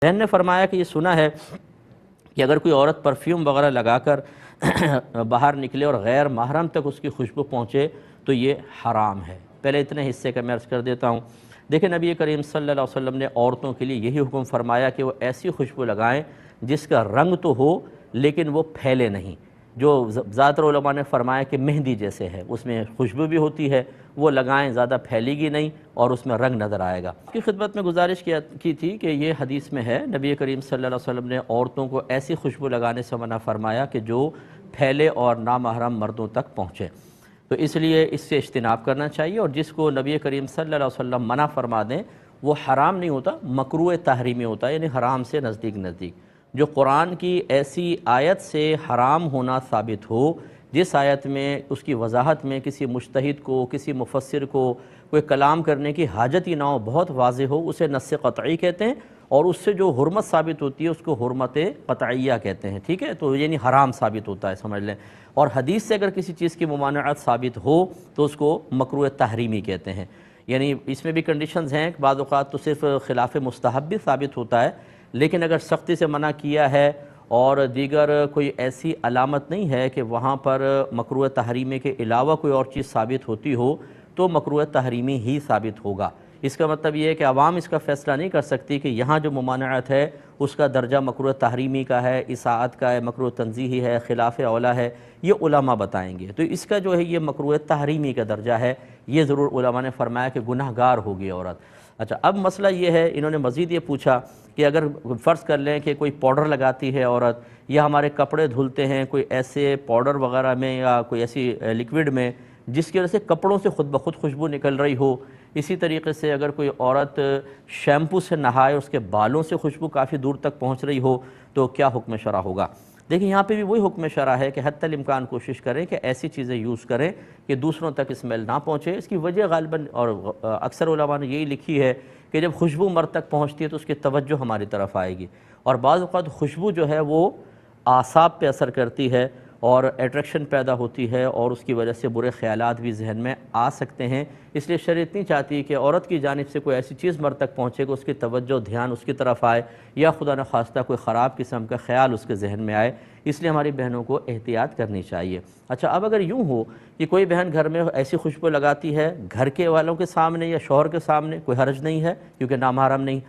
بہن نے فرمایا کہ یہ سنا ہے کہ اگر کوئی عورت پرفیوم وغیرہ لگا کر باہر نکلے اور غیر محرم تک اس کی خوشبو پہنچے تو یہ حرام ہے۔ پہلے اتنے حصے کا میں عرض کر دیتا ہوں۔ دیکھیں نبی کریم صلی اللہ علیہ وسلم نے عورتوں کے لیے یہی حکم فرمایا کہ وہ ایسی خوشبو لگائیں جس کا رنگ تو ہو لیکن وہ پھیلے نہیں، جو زیادہ تر علماء نے فرمایا کہ مہندی جیسے ہے، اس میں خوشبو بھی ہوتی ہے، وہ لگائیں، زیادہ پھیلے گی نہیں اور اس میں رنگ نظر آئے گا۔ کی خدمت میں گزارش کی تھی کہ یہ حدیث میں ہے نبی کریم صلی اللہ علیہ وسلم نے عورتوں کو ایسی خوشبو لگانے سے منع فرمایا کہ جو پھیلے اور نامحرم مردوں تک پہنچے، تو اس لیے اس سے اجتناب کرنا چاہیے، اور جس کو نبی کریم صلی اللہ علیہ وسلم منع فرما دیں وہ حرام نہیں ہوتا، مکروہ تحریمی ہوتا ہے، یعنی حرام سے نزدیک۔ جو قرآن کی ایسی آیت سے حرام ہونا ثابت ہو جس آیت میں اس کی وضاحت میں کسی مجتہد کو، کسی مفسر کو کوئی کلام کرنے کی حاجت ہی نہ ہو، بہت واضح ہو، اسے نص قطعی کہتے ہیں، اور اس سے جو حرمت ثابت ہوتی ہے اس کو حرمت قطعیہ کہتے ہیں، ٹھیک ہے؟ تو یعنی حرام ثابت ہوتا ہے، سمجھ لیں۔ اور حدیث سے اگر کسی چیز کی ممانعت ثابت ہو تو اس کو مکروہ تحریمی کہتے ہیں، یعنی اس میں بھی کنڈیشنز ہیں، بعض اوقات تو صرف خلاف مستحب بھی ثابت ہوتا ہے، لیکن اگر سختی سے منع کیا ہے اور دیگر کوئی ایسی علامت نہیں ہے کہ وہاں پر مکروہ تحریمی کے علاوہ کوئی اور چیز ثابت ہوتی ہو تو مکروہ تحریمی ہی ثابت ہوگا۔ اس کا مطلب یہ ہے کہ عوام اس کا فیصلہ نہیں کر سکتی کہ یہاں جو ممانعت ہے اس کا درجہ مکروہ تحریمی کا ہے، اساءت کا ہے، مکروہ تنزیہی ہے، خلاف اولیٰ ہے، یہ علماء بتائیں گے۔ تو اس کا جو ہے یہ مکروہ تحریمی کا درجہ ہے، یہ ضرور علماء نے فرمایا کہ گناہ گار ہوگی عورت۔ اچھا، اب مسئلہ یہ ہے، انہوں نے مزید یہ پوچھا کہ اگر فرض کر لیں کہ کوئی پاؤڈر لگاتی ہے عورت، یا ہمارے کپڑے دھلتے ہیں کوئی ایسے پاؤڈر وغیرہ میں یا کوئی ایسی لیکوڈ میں جس کی وجہ سے کپڑوں سے خود بخود خوشبو نکل رہی ہو، اسی طریقے سے اگر کوئی عورت شیمپو سے نہائے اس کے بالوں سے خوشبو کافی دور تک پہنچ رہی ہو تو کیا حکم شرع ہوگا؟ دیکھیں یہاں پہ بھی وہی حکم شرع ہے کہ حتی الامکان کوشش کریں کہ ایسی چیزیں یوز کریں کہ دوسروں تک اسمیل نہ پہنچے۔ اس کی وجہ غالباً اور اکثر علماء نے یہی لکھی ہے کہ جب خوشبو مرد تک پہنچتی ہے تو اس کی توجہ ہماری طرف آئے گی، اور بعض اوقات خوشبو جو ہے وہ اعصاب پہ اثر کرتی ہے اور اٹریکشن پیدا ہوتی ہے، اور اس کی وجہ سے برے خیالات بھی ذہن میں آ سکتے ہیں۔ اس لیے شریعت نہیں چاہتی کہ عورت کی جانب سے کوئی ایسی چیز مرد تک پہنچے کہ اس کی توجہ دھیان اس کی طرف آئے، یا خدا نخواستہ کوئی خراب قسم کا خیال اس کے ذہن میں آئے، اس لیے ہماری بہنوں کو احتیاط کرنی چاہیے۔ اچھا، اب اگر یوں ہو کہ کوئی بہن گھر میں ایسی خوشبو لگاتی ہے گھر کے والوں کے سامنے یا شوہر کے سامنے، کوئی حرج نہیں ہے کیونکہ نامحرم نہیں۔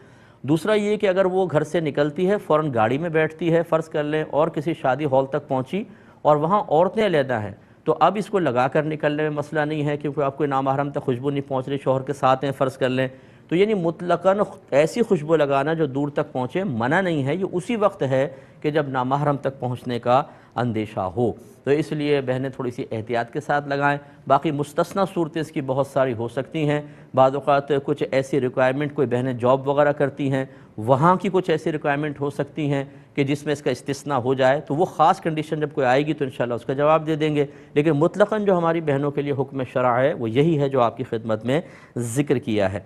دوسرا یہ کہ اگر وہ گھر سے نکلتی ہے فوراً گاڑی میں بیٹھتی ہے، فرض کر لیں، اور کسی شادی ہال تک پہنچی اور وہاں عورتیں علیحدہ ہیں، تو اب اس کو لگا کر نکلنے میں مسئلہ نہیں ہے کیونکہ آپ کوئی نامحرم تک خوشبو نہیں پہنچ رہی، شوہر کے ساتھ ہیں فرض کر لیں، تو یعنی مطلقاً ایسی خوشبو لگانا جو دور تک پہنچے منع نہیں ہے، یہ اسی وقت ہے کہ جب نامحرم تک پہنچنے کا اندیشہ ہو، تو اس لیے بہنیں تھوڑی سی احتیاط کے ساتھ لگائیں۔ باقی مستثنیٰ صورتیں اس کی بہت ساری ہو سکتی ہیں، بعض اوقات کچھ ایسی ریکوائرمنٹ، کوئی بہنیں جاب وغیرہ کرتی ہیں، وہاں کی کچھ ایسی ریکوائرمنٹ ہو سکتی ہیں کہ جس میں اس کا استثناء ہو جائے، تو وہ خاص کنڈیشن جب کوئی آئے گی تو انشاءاللہ اس کا جواب دے دیں گے، لیکن مطلقاً جو ہماری بہنوں کے لیے حکم شرع ہے وہ یہی ہے جو آپ کی خدمت میں ذکر کیا ہے۔